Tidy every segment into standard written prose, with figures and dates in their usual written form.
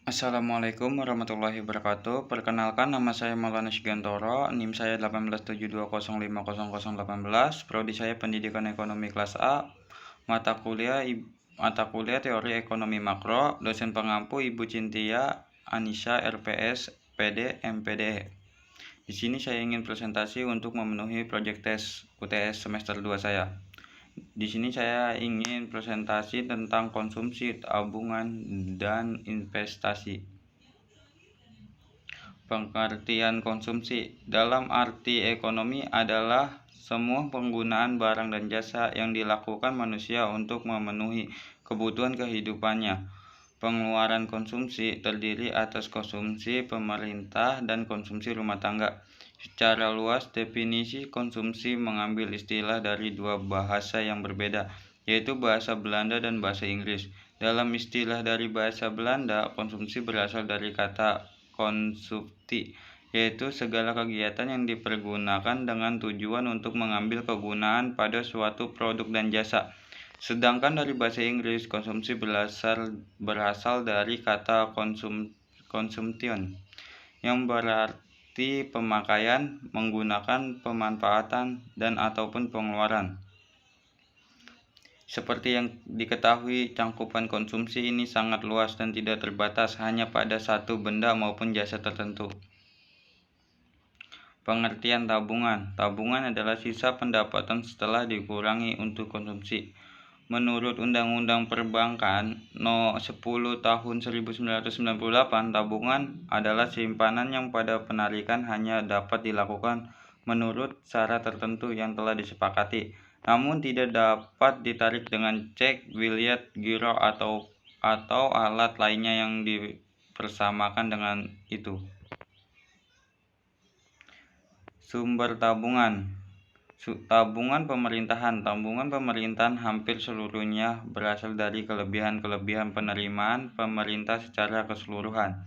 Assalamualaikum warahmatullahi wabarakatuh. Perkenalkan, nama saya Maulana Shigantoro, NIM saya 1872005018, prodi saya Pendidikan Ekonomi kelas A, mata kuliah Teori Ekonomi Makro, dosen pengampu Ibu Cintia Anissa RPS PD MPD. Di sini saya ingin presentasi untuk memenuhi proyek tes UTS semester 2 saya. Di sini saya ingin presentasi tentang konsumsi, tabungan, dan investasi. Pengertian konsumsi dalam arti ekonomi adalah semua penggunaan barang dan jasa yang dilakukan manusia untuk memenuhi kebutuhan kehidupannya. Pengeluaran konsumsi terdiri atas konsumsi pemerintah dan konsumsi rumah tangga. Secara luas, definisi konsumsi mengambil istilah dari dua bahasa yang berbeda, yaitu bahasa Belanda dan bahasa Inggris. Dalam istilah dari bahasa Belanda, konsumsi berasal dari kata konsumti, yaitu segala kegiatan yang dipergunakan dengan tujuan untuk mengambil kegunaan pada suatu produk dan jasa. Sedangkan dari bahasa Inggris, konsumsi berasal dari kata consumption, yang berarti pemakaian, menggunakan, pemanfaatan, dan ataupun pengeluaran. Seperti yang diketahui, cangkupan konsumsi ini sangat luas dan tidak terbatas hanya pada satu benda maupun jasa tertentu. Pengertian tabungan. Tabungan adalah sisa pendapatan setelah dikurangi untuk konsumsi. Menurut Undang-Undang Perbankan No. 10 Tahun 1998, tabungan adalah simpanan yang pada penarikan hanya dapat dilakukan menurut syarat tertentu yang telah disepakati, namun tidak dapat ditarik dengan cek, biliet, giro, atau alat lainnya yang dipersamakan dengan itu. Sumber tabungan. Tabungan pemerintahan. Tabungan pemerintahan hampir seluruhnya berasal dari kelebihan penerimaan pemerintah secara keseluruhan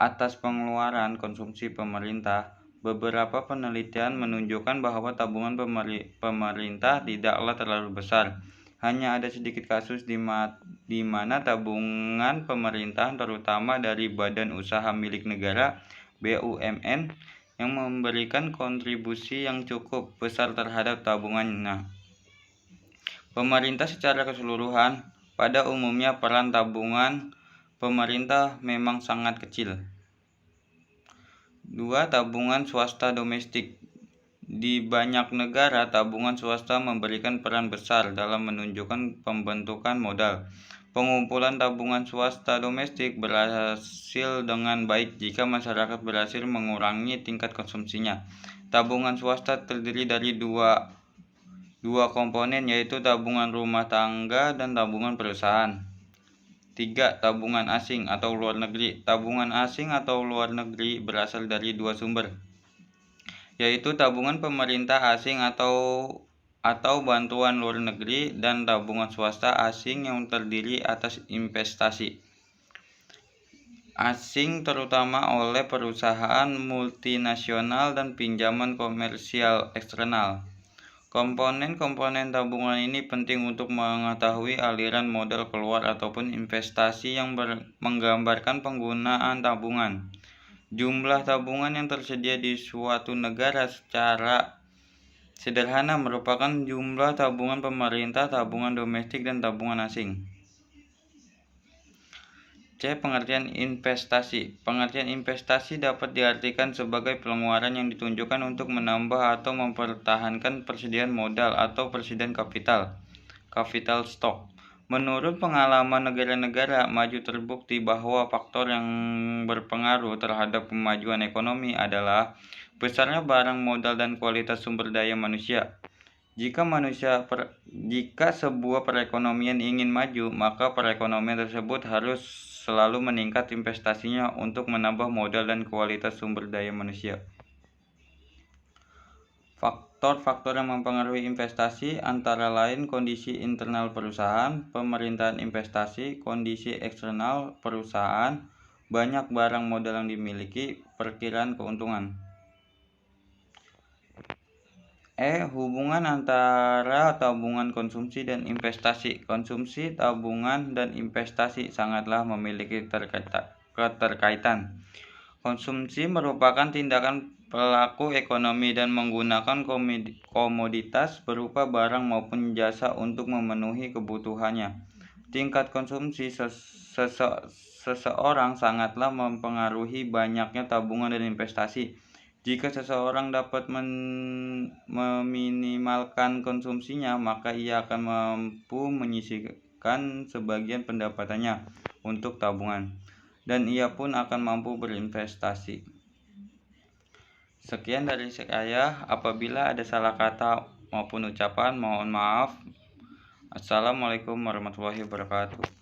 atas pengeluaran konsumsi pemerintah. Beberapa penelitian menunjukkan bahwa tabungan pemerintah tidaklah terlalu besar. Hanya ada sedikit kasus di mana tabungan pemerintahan, terutama dari badan usaha milik negara (BUMN), yang memberikan kontribusi yang cukup besar terhadap tabungannya. Pemerintah secara keseluruhan, pada umumnya peran tabungan pemerintah memang sangat kecil. 2. Tabungan swasta domestik. Di banyak negara, tabungan swasta memberikan peran besar dalam menunjukkan pembentukan modal. Pengumpulan tabungan swasta domestik berhasil dengan baik jika masyarakat berhasil mengurangi tingkat konsumsinya. Tabungan swasta terdiri dari dua komponen, yaitu tabungan rumah tangga dan tabungan perusahaan. 3. Tabungan asing atau luar negeri. Tabungan asing atau luar negeri berasal dari dua sumber, yaitu tabungan pemerintah asing atau bantuan luar negeri, dan tabungan swasta asing yang terdiri atas investasi asing terutama oleh perusahaan multinasional dan pinjaman komersial eksternal. Komponen-komponen tabungan ini penting untuk mengetahui aliran modal keluar ataupun investasi yang menggambarkan penggunaan tabungan. Jumlah tabungan yang tersedia di suatu negara secara sederhana merupakan jumlah tabungan pemerintah, tabungan domestik, dan tabungan asing. C. Pengertian investasi. Pengertian investasi dapat diartikan sebagai pengeluaran yang ditunjukkan untuk menambah atau mempertahankan persediaan modal atau persediaan capital stock. Menurut pengalaman negara-negara maju, terbukti bahwa faktor yang berpengaruh terhadap kemajuan ekonomi adalah besarnya barang modal dan kualitas sumber daya manusia. Jika sebuah perekonomian ingin maju, maka perekonomian tersebut harus selalu meningkat investasinya untuk menambah modal dan kualitas sumber daya manusia. Faktor-faktor yang mempengaruhi investasi antara lain kondisi internal perusahaan, pemerintahan investasi, kondisi eksternal perusahaan, banyak barang modal yang dimiliki, perkiraan keuntungan. Hubungan antara tabungan konsumsi dan investasi. Konsumsi, tabungan, dan investasi sangatlah memiliki keterkaitan. Konsumsi merupakan tindakan pelaku ekonomi dan menggunakan komoditas berupa barang maupun jasa untuk memenuhi kebutuhannya. Tingkat konsumsi seseorang sangatlah mempengaruhi banyaknya tabungan dan investasi. Jika seseorang dapat meminimalkan konsumsinya, maka ia akan mampu menyisihkan sebagian pendapatannya untuk tabungan, dan ia pun akan mampu berinvestasi. Sekian dari saya. Apabila ada salah kata maupun ucapan, mohon maaf. Assalamualaikum warahmatullahi wabarakatuh.